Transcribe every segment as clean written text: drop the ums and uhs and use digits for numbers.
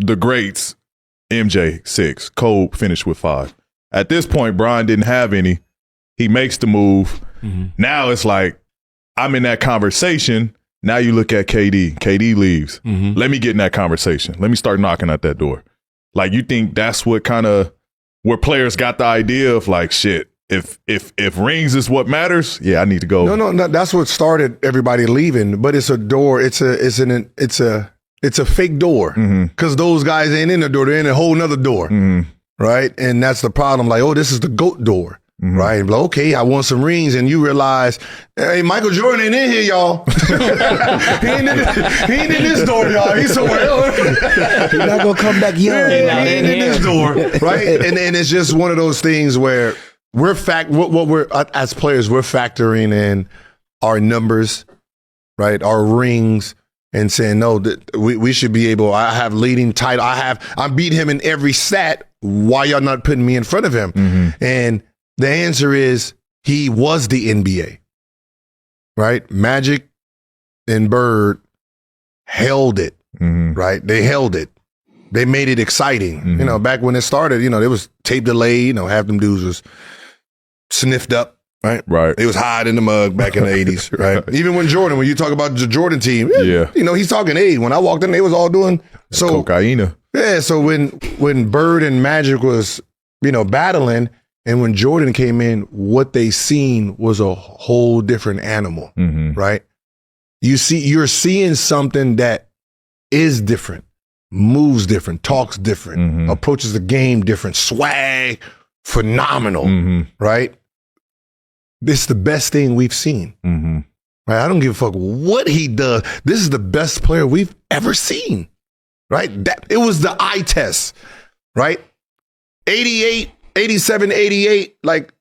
the greats, MJ 6, Kobe finished with 5. At this point, Bron didn't have any. He makes the move. Now it's like, I'm in that conversation. Now you look at KD. KD leaves. Let me get in that conversation. Let me start knocking at that door. Like, you think that's what kind of where players got the idea of like, shit, if rings is what matters, yeah, I need to go. No, that's what started everybody leaving. But it's a door. It's a fake door because those guys ain't in the door. They're in a whole nother door, right? And that's the problem. Like, oh, this is the GOAT door. Right. Like, okay, I want some rings. And you realize, hey, Michael Jordan ain't in here, y'all. he ain't in this door, y'all. He's somewhere else. He's not going to come back young. He ain't in this door. Right. And it's just one of those things where what we're as players, we're factoring in our numbers, right? Our rings and saying, no, we should be able, I have leading title. I'm beating him in every stat. Why y'all not putting me in front of him? And the answer is he was the NBA, right? Magic and Bird held it, right? They held it. They made it exciting. You know, back when it started, you know, there was tape delay, you know, half them dudes was sniffed up, right? Right. They was hide in the mug back in the 80s, right? Even when you talk about the Jordan team, yeah, you know, he's talking age. When I walked in, they was all doing cocaine. Yeah, so when Bird and Magic was, you know, battling, and when Jordan came in, what they seen was a whole different animal, right? You're seeing something that is different, moves different, talks different, approaches the game different, swag, phenomenal, right? This is the best thing we've seen, right? I don't give a fuck what he does. This is the best player we've ever seen, right? It was the eye test, right? 87, 88, like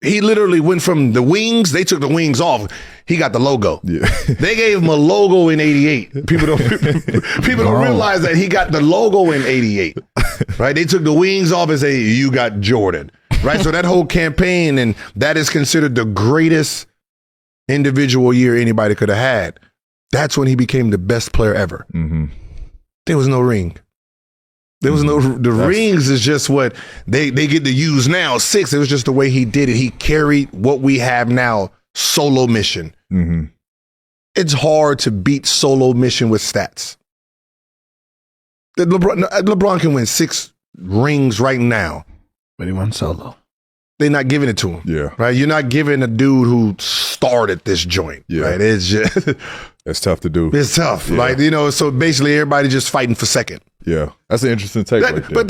he literally went from the wings. They took the wings off. He got the logo. Yeah. They gave him a logo in 88. People don't realize that he got the logo in 88, right? They took the wings off and say, you got Jordan, right? So that whole campaign, and that is considered the greatest individual year anybody could have had. That's when he became the best player ever. There was no ring. There was rings is just what they get to use now. 6, it was just the way he did it. He carried what we have now, solo mission. It's hard to beat solo mission with stats. LeBron can win 6 rings right now. But he won solo. They're not giving it to him. Yeah. Right? You're not giving a dude who started this joint. Yeah. Right? It's just... It's tough to do. It's tough. Yeah. Like, you know, so basically everybody just fighting for second. Yeah. That's an interesting take right there. But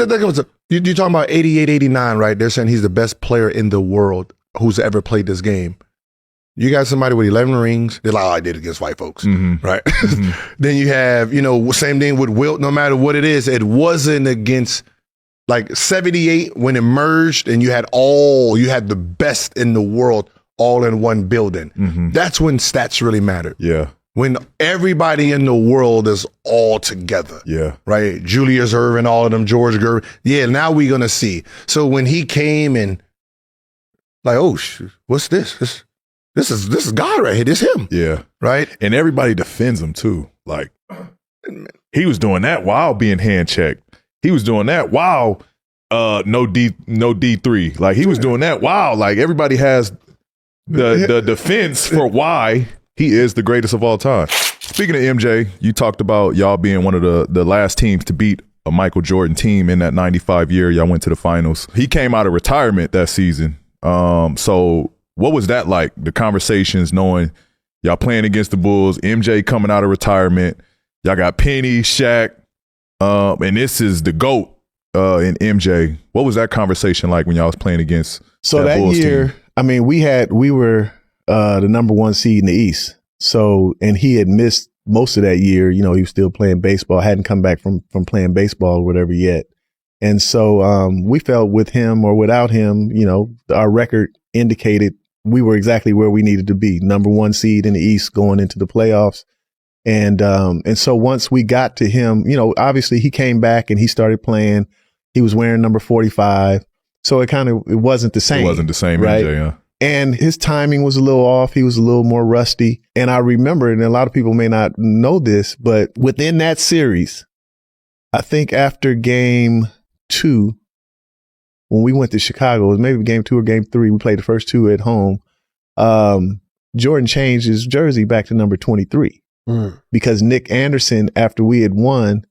you're talking about 88, 89, right? They're saying he's the best player in the world who's ever played this game. You got somebody with 11 rings. They're like, oh, I did it against white folks. Right? Then you have, you know, same thing with Wilt. No matter what it is, it wasn't against like 78 when it merged and you had the best in the world all in one building. That's when stats really mattered. Yeah. When everybody in the world is all together. Yeah. Right? Julius Erving, all of them, George Gervin. Yeah, now we're going to see. So when he came and like, oh, what's this? This is God right here. This him. Yeah. Right? And everybody defends him too. Like, he was doing that while being hand checked. He was doing that while no D3. Like, he was doing that while, like, everybody has the defense for why he is the greatest of all time. Speaking of MJ, you talked about y'all being one of the last teams to beat a Michael Jordan team in that 95 year. Y'all went to the finals. He came out of retirement that season. So what was that like? The conversations knowing y'all playing against the Bulls, MJ coming out of retirement, y'all got Penny, Shaq, and this is the GOAT in MJ. What was that conversation like when y'all was playing against that Bulls year, team? I mean, we were the number 1 seed in the East. So, and he had missed most of that year. You know, he was still playing baseball, hadn't come back from playing baseball or whatever yet. And so we felt with him or without him, you know, our record indicated we were exactly where we needed to be, number 1 seed in the East going into the playoffs. And so once we got to him, you know, obviously he came back and he started playing. He was wearing number 45. So it wasn't the same. It wasn't the same, right? MJ, yeah. And his timing was a little off. He was a little more rusty. And I remember, and a lot of people may not know this, but within that series, I think after game 2, when we went to Chicago, it was maybe game 2 or game 3. We played the first 2 at home. Jordan changed his jersey back to number 23 because Nick Anderson, after we had won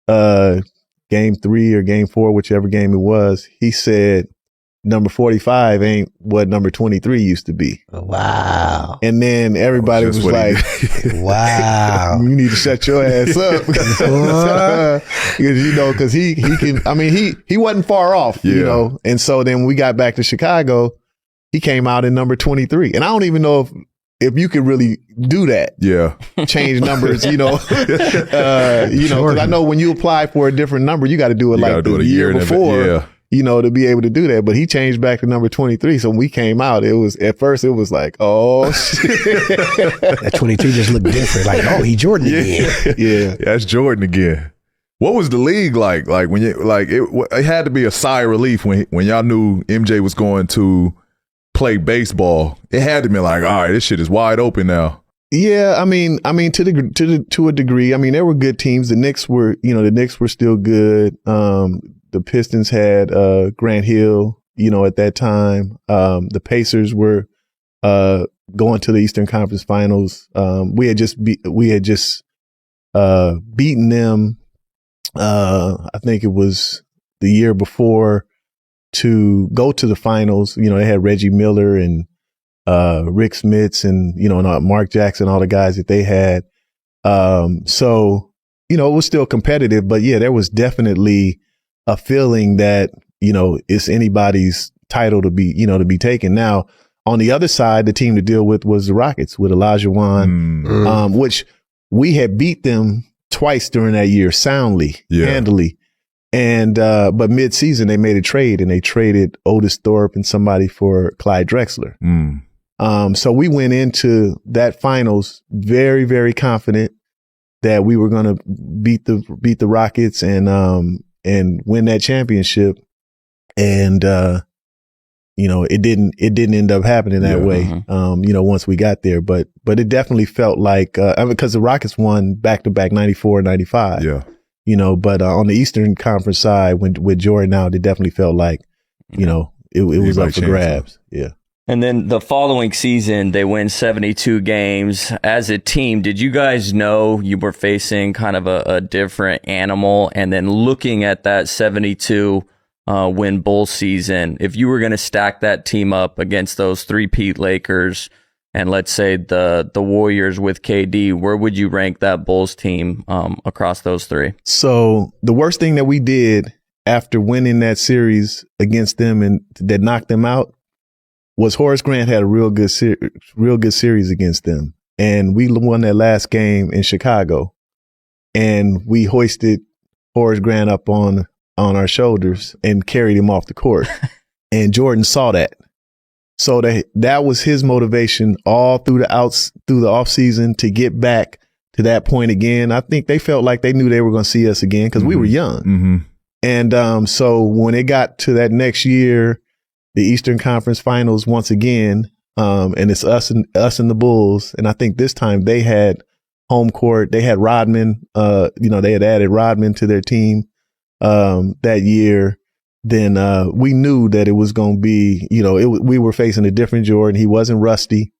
game 3 or game 4, whichever game it was, he said number 45 ain't what number 23 used to be. Wow. And then everybody was like, wow, you need to shut your ass up. Because, you know, because he can, I mean, he wasn't far off, you know. And so then when we got back to Chicago, he came out in number 23. And I don't even know if you could really do that. Yeah. Change numbers, you know. You know, because I know when you apply for a different number, you got to do it like the year before, you know, to be able to do that. But he changed back to number 23. So when we came out, it was, at first it was like, oh, shit. That 22 just looked different. Like, oh, he Jordan again. Yeah. That's Jordan again. What was the league like? Like when you, like it had to be a sigh of relief when y'all knew MJ was going to play baseball. It had to be like, all right, this shit is wide open now. Yeah, I mean, to a degree. I mean, there were good teams. The Knicks were still good. The Pistons had Grant Hill, you know, at that time. The Pacers were going to the Eastern Conference Finals. We had just beaten them. I think it was the year before, to go to the finals. You know, they had Reggie Miller and Rick Smits and, you know, and Mark Jackson, all the guys that they had. So, you know, it was still competitive, but yeah, there was definitely a feeling that, you know, it's anybody's title to be taken. Now, on the other side, the team to deal with was the Rockets with Olajuwon, which we had beat them twice during that year soundly, handily. And, but mid-season they made a trade and they traded Otis Thorpe and somebody for Clyde Drexler. So we went into that finals very, very confident that we were going to beat the Rockets and win that championship. And, you know, it didn't end up happening that way. You know, once we got there, but it definitely felt like, because the Rockets won back-to-back 94 and 95. Yeah. You know, but on the Eastern Conference side, with Jordan out, it definitely felt like, you know, it was up for grabs. Yeah. And then the following season, they win 72 games. As a team, did you guys know you were facing kind of a different animal? And then looking at that 72 win Bulls season, if you were going to stack that team up against those three-peat Lakers and let's say the Warriors with KD, where would you rank that Bulls team across those three? So the worst thing that we did after winning that series against them and that knocked them out was Horace Grant had a real good series against them. And we won that last game in Chicago. And we hoisted Horace Grant up on our shoulders and carried him off the court. And Jordan saw that. So that was his motivation all through the off season to get back to that point again. I think they felt like they knew they were going to see us again because we were young. And so when it got to that next year, the Eastern Conference Finals once again, and it's us and the Bulls. And I think this time they had home court. They had Rodman. You know, they had added Rodman to their team that year. Then we knew that it was going to be, you know, we were facing a different Jordan. He wasn't rusty.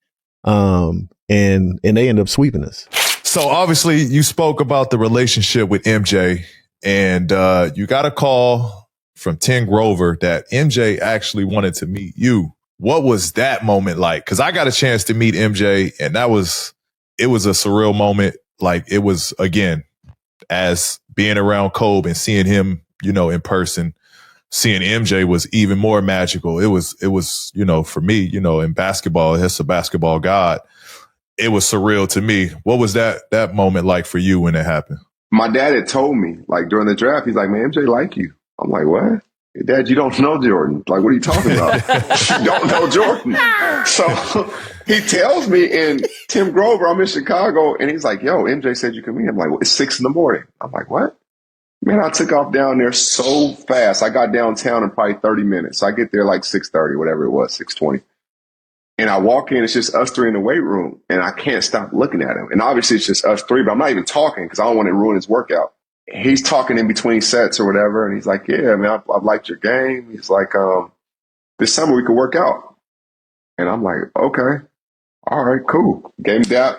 And they ended up sweeping us. So obviously you spoke about the relationship with MJ, and you got a call from Tim Grover that MJ actually wanted to meet you. What was that moment like? Because I got a chance to meet MJ, and it was a surreal moment. Like, it was, again, as being around Kobe and seeing him, you know, in person. Seeing MJ was even more magical. It was, you know, for me, you know, in basketball, it's a basketball god. It was surreal to me. What was that moment like for you when it happened? My dad had told me, like, during the draft, he's like, man, MJ like you. I'm like, what? Dad, you don't know Jordan. Like, what are you talking about? You don't know Jordan. So he tells me, and Tim Grover, I'm in Chicago, and he's like, yo, MJ said you can meet him. I'm like, well, it's 6 a.m. I'm like, what? Man, I took off down there so fast. I got downtown in probably 30 minutes. So I get there like 6:30, whatever it was, 6:20. And I walk in, it's just us three in the weight room, and I can't stop looking at him. And obviously it's just us three, but I'm not even talking because I don't want to ruin his workout. he's talking in between sets or whatever. And he's like, yeah, man, I've liked your game. He's like, this summer we could work out. And I'm like, okay, all right, cool. Game's out.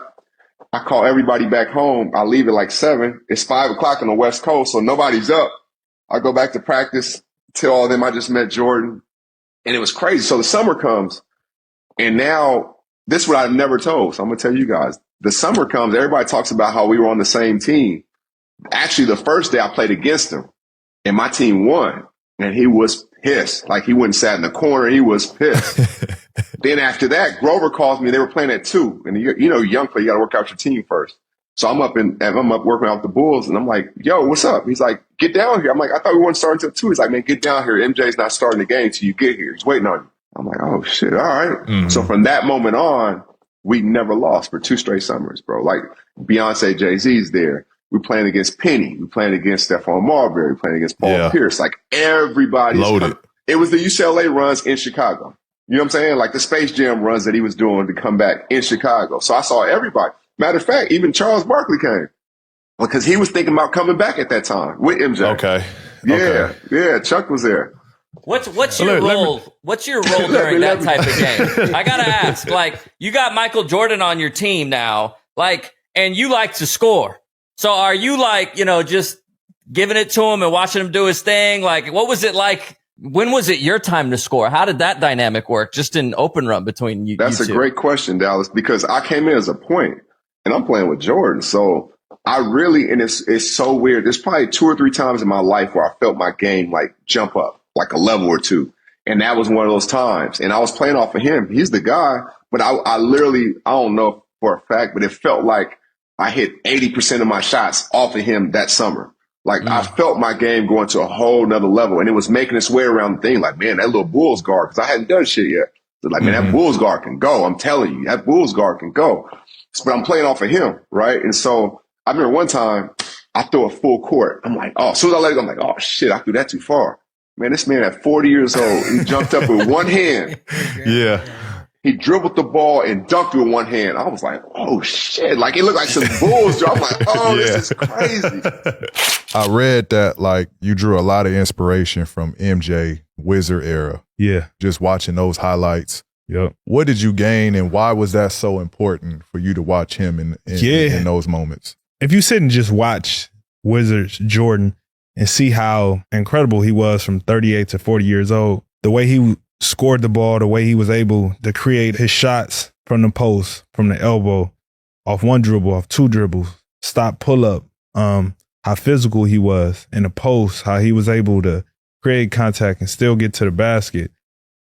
I call everybody back home. I leave at like 7. It's 5 o'clock on the West Coast, so nobody's up. I go back to practice, tell all of them I just met Jordan. And it was crazy. So the summer comes, and now this is what I've never told. So I'm going to tell you guys. The summer comes, everybody talks about how we were on the same team. Actually, the first day I played against him, and my team won, and he was pissed. Like, he wouldn't sat in the corner. He was pissed. Then after that, Grover calls me. They were playing at 2. And you know, young player, you got to work out your team first. So I'm up working out the Bulls, and I'm like, yo, what's up? He's like, get down here. I'm like, I thought we weren't starting until 2. He's like, man, get down here. MJ's not starting the game till you get here. He's waiting on you. I'm like, oh shit. All right. Mm-hmm. So from that moment on, we never lost for 2 straight summers, bro. Like, Beyonce, Jay-Z's there. We're playing against Penny. We're playing against Stephon Marbury. We're playing against Paul Pierce. Like, everybody's loaded. It was the UCLA runs in Chicago. You know what I'm saying? Like the Space Jam runs that he was doing to come back in Chicago. So I saw everybody. Matter of fact, even Charles Barkley came because he was thinking about coming back at that time with MJ. Okay. Yeah, Chuck was there. What's your role? What's your role during that type of game? I gotta ask. Like, you got Michael Jordan on your team now, like, and you like to score. So are you like, you know, just giving it to him and watching him do his thing? Like, what was it like? When was it your time to score? How did that dynamic work? Just an open run between you. That's you a two. Great question, Dallas, because I came in as a point and I'm playing with Jordan. So I really, and it's so weird. There's probably 2 or 3 times in my life where I felt my game like jump up like a level or 2. And that was one of those times. And I was playing off of him. He's the guy, but I literally, I don't know for a fact, but it felt like I hit 80% of my shots off of him that summer. Like, I felt my game going to a whole nother level, and it was making its way around the thing. Like, man, that little Bulls guard, because I hadn't done shit yet. So like, man, that Bulls guard can go. I'm telling you, that Bulls guard can go. But I'm playing off of him, right? And so I remember one time I threw a full court. I'm like, oh, as soon as I let it go, I'm like, oh shit, I threw that too far. Man, this man at 40 years old, he jumped up with one hand. Yeah. He dribbled the ball and dunked with one hand. I was like, oh shit. Like, it looked like some Bulls. I'm like, oh, This is crazy. I read that, like, you drew a lot of inspiration from MJ Wizard era. Yeah. Just watching those highlights. Yep. What did you gain, and why was that so important for you to watch him in those moments? If you sit and just watch Wizards Jordan and see how incredible he was from 38 to 40 years old, the way he scored the ball, the way he was able to create his shots from the post, from the elbow, off one dribble, off 2 dribbles, stop, pull up, how physical he was in the post, how he was able to create contact and still get to the basket.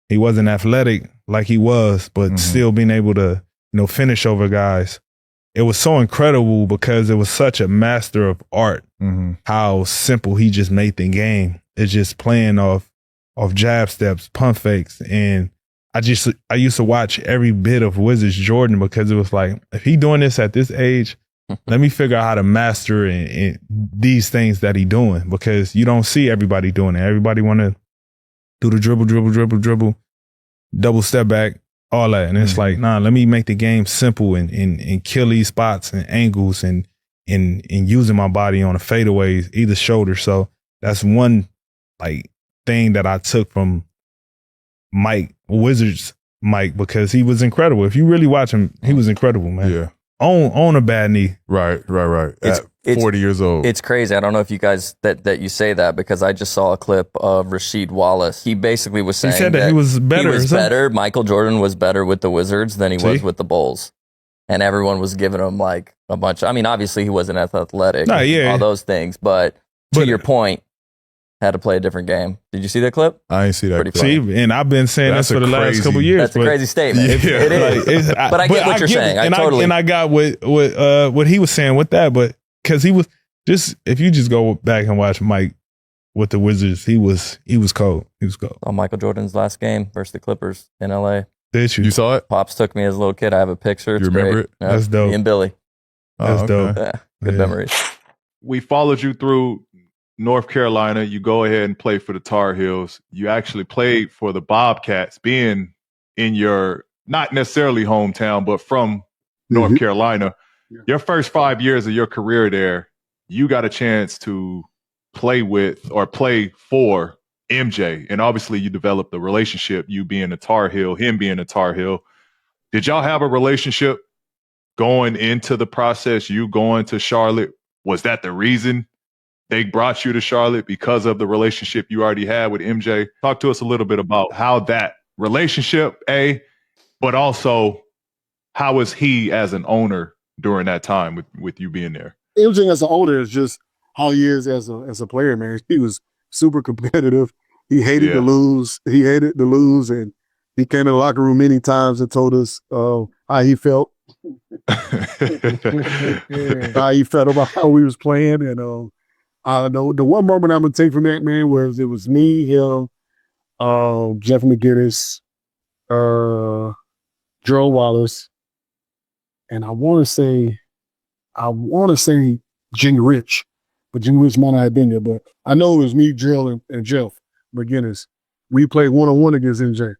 He wasn't athletic like he was, but still being able to, you know, finish over guys. It was so incredible because it was such a master of art, how simple he just made the game. It's just playing off jab steps, pump fakes. And I used to watch every bit of Wizards Jordan because it was like, if he doing this at this age, let me figure out how to master these things that he doing, because you don't see everybody doing it. Everybody want to do the dribble, double step back, all that. And it's like, nah, let me make the game simple and kill these spots and angles and using my body on a fadeaways, either shoulder. So that's one like thing that I took from Wizards Mike, because he was incredible. If you really watch him, he was incredible, man. Yeah. On a bad knee. Right. At 40 years old. It's crazy. I don't know if you guys that you say that, because I just saw a clip of Rasheed Wallace. He basically was saying he said that he was better. He was better. Michael Jordan was better with the Wizards than he was with the Bulls. And everyone was giving him like a bunch. I mean, obviously he wasn't as athletic, all those things. But to your point, had to play a different game. Did you see that clip? I ain't see that clip. See, and I've been saying this for the last couple of years. That's a crazy statement. It is. But I get what you're saying. I got what he was saying with that, but because he was just, if you just go back and watch Mike with the Wizards, he was cold. He was cold. On Michael Jordan's last game versus the Clippers in LA. Did you? You saw it? Pops took me as a little kid. I have a picture. It's you remember great. it? Yep. That's dope. Me and Billy. That's dope. Yeah, good memories. We followed you through North Carolina. You go ahead and play for the Tar Heels. You actually played for the Bobcats, being in your, not necessarily hometown, but from North Carolina. Your first 5 years of your career there, you got a chance to play with or play for MJ, and obviously you developed a relationship, you being a Tar Heel, him being a Tar Heel. Did y'all have a relationship going into the process, you going to Charlotte? Was that the reason they brought you to Charlotte, because of the relationship you already had with MJ? Talk to us a little bit about how that relationship, but also how was he as an owner during that time with you being there? MJ as an owner is just how he is as a player, man. He was super competitive. He hated to lose. And he came in the locker room many times and told us how he felt. How he felt about how we was playing. And the one moment I'm gonna take from that, man, was it was me, him, Jeff McGinnis, Joe Wallace, and I want to say Jimmy Rich, but Jimmy Rich might not have been there. But I know it was me, Drill, and Jeff McGinnis. We played 1-on-1 against MJ,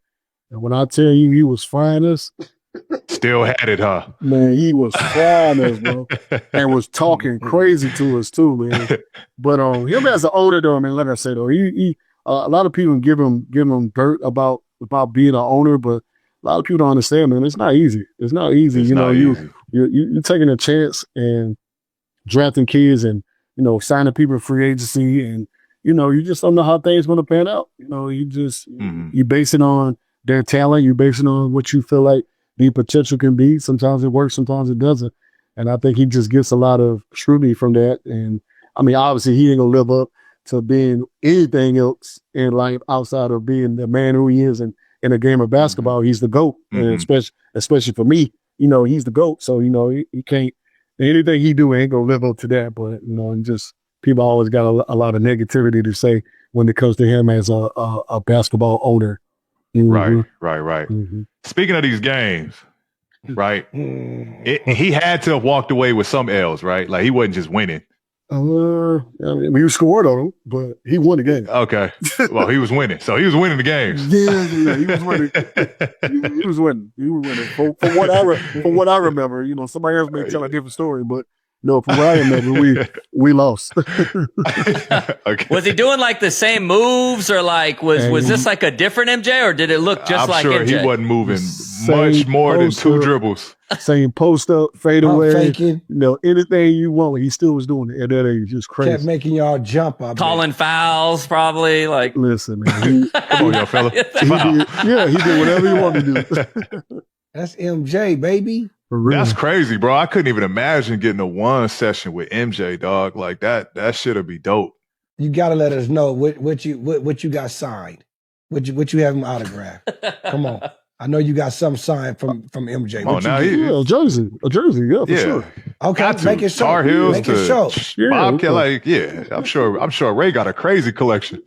and when I tell you he was frying us, still had it, huh? Man, he was frying us, bro, and was talking crazy to us too, man. But him as an owner, though, man, like I said, though, he a lot of people give him dirt about being an owner, but a lot of people don't understand, man. It's not easy. It's not easy. You're taking a chance and drafting kids and, signing people to free agency, and, you just don't know how things going to pan out. You just, you base it on their talent. You base it on what you feel like the potential can be. Sometimes it works, sometimes it doesn't. And I think he just gets a lot of scrutiny from that. And I mean, obviously he ain't gonna live up to being anything else in life outside of being the man who he is. And in a game of basketball, he's the GOAT. And especially for me, he's the GOAT. So, he can't, anything he do ain't gonna live up to that. But, and just people always got a lot of negativity to say when it comes to him as a basketball owner. Right. Speaking of these games, right? He had to have walked away with some L's, right? Like he wasn't just winning. I mean, he scored on him, but he won the game. Okay. Well, he was winning. So he was winning the games. Yeah, he was winning. He was winning. From what I remember, somebody else may tell a different story, but no, from what I remember, we lost. Okay. Was he doing like the same moves, or like was this like a different MJ, or did it look just like MJ? I'm sure he wasn't moving much more than 2 dribbles. Same post up, fade away, faking. Anything you want, he still was doing it. And that age just crazy. Kept making y'all jump up. Calling fouls, probably. Like, listen, man. Come on, young fella. He did whatever he wanted to do. That's MJ, baby. That's crazy, bro. I couldn't even imagine getting a 1 session with MJ, dog. Like that should be dope. You gotta let us know what you got signed. What you have him autographed. Come on. I know you got something signed from MJ. Oh, now a jersey, yeah, for sure. Okay, make it show. Tar Heels make it show. Bobcat, I'm sure Ray got a crazy collection.